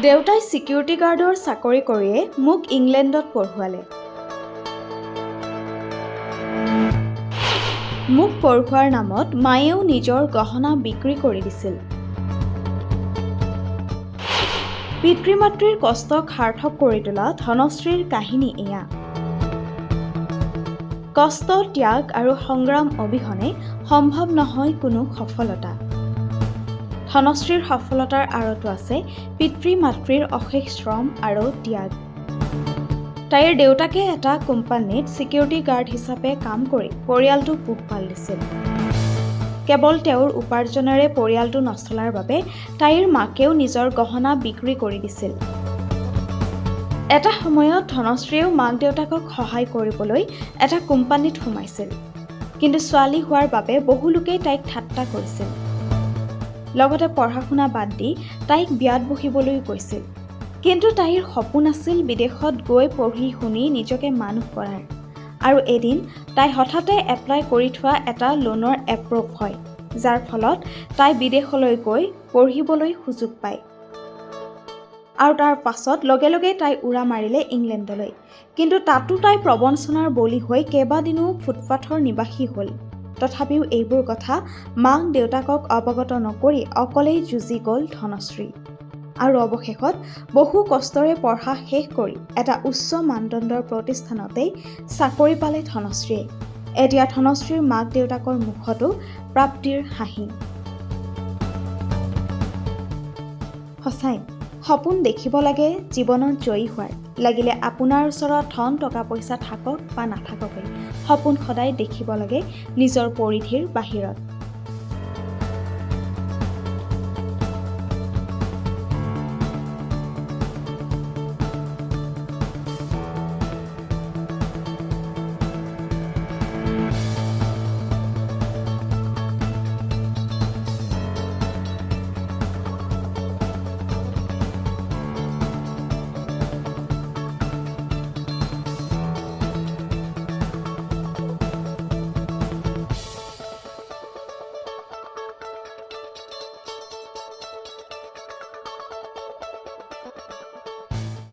দেউতাই সিকিউৰিটি গাৰ্ডৰ চাকৰি কৰিয়ে মোক ইংলেণ্ডত পঢ়ুৱালে। মোক পঢ়ুৱাৰ নামত মায়েও নিজৰ গহনা বিক্ৰী কৰি দিছিল। পিতৃ-মাতৃৰ কষ্টক সাৰ্থক কৰি তোলা ধনশ্ৰীৰ কাহিনী এয়া। কষ্ট, ত্যাগ আৰু সংগ্ৰাম অবিহনে সম্ভৱ নহয় কোনো সফলতা। ধনশ্ৰীৰ সফলতাৰ আঁৰতো আছে পিতৃ-মাতৃৰ অশেষ শ্ৰম আৰু ত্যাগ। তাইৰ দেউতাকে এটা কোম্পানীত সিকিউৰিটি গাৰ্ড হিচাপে কাম কৰি পৰিয়ালটো পোহপাল দিছিল। কেৱল তেওঁৰ উপাৰ্জনেৰে পৰিয়ালটো নচলাৰ বাবে তাইৰ মাকেও নিজৰ গহনা বিক্ৰী কৰি দিছিল। এটা সময়ত ধনশ্ৰীয়েও মাক-দেউতাকক সহায় কৰিবলৈ এটা কোম্পানীত সোমাইছিল। কিন্তু ছোৱালী হোৱাৰ বাবে বহু লোকেই তাইক ঠাট্টা কৰিছিল। লগতে পঢ়া-শুনা বাদ দি তাইক বিয়াত বহিবলৈ কৈছিল। কিন্তু তাইৰ সপোন আছিল বিদেশত গৈ পঢ়ি শুনি নিজকে মানুহ কৰাৰ। আৰু এদিন তাই হঠাতে এপ্লাই কৰি থোৱা এটা লোনৰ এপ্ৰুভ হয়, যাৰ ফলত তাই বিদেশলৈ গৈ পঢ়িবলৈ সুযোগ পায়। আৰু তাৰ পাছত লগে লগে তাই উৰা মাৰিলে ইংলেণ্ডলৈ। কিন্তু তাতো তাই প্ৰবঞ্চনাৰ বলি হৈ কেইবাদিনো ফুটপাথৰ নিবাসী হ'ল। তথাপিও এইবোৰ কথা মাক-দেউতাকক অৱগত নকৰি অকলেই যুঁজি গ'ল ধনশ্ৰী। আৰু অৱশেষত বহু কষ্টৰে পঢ়া শেষ কৰি এটা উচ্চ মানদণ্ডৰ প্ৰতিষ্ঠানতেই চাকৰি পালে ধনশ্ৰীয়ে। এতিয়া ধনশ্ৰীৰ মাক-দেউতাকৰ মুখতো প্ৰাপ্তিৰ হাঁহি। সঁচাই সপোন দেখিব লাগে জীৱনত জয়ী হোৱাৰ। লাগিলে আপোনাৰ ওচৰত ধন টকা-পইচা থাকক বা নাথাককে, সপোন সদায় দেখিব লাগে নিজৰ পৰিধিৰ বাহিৰত।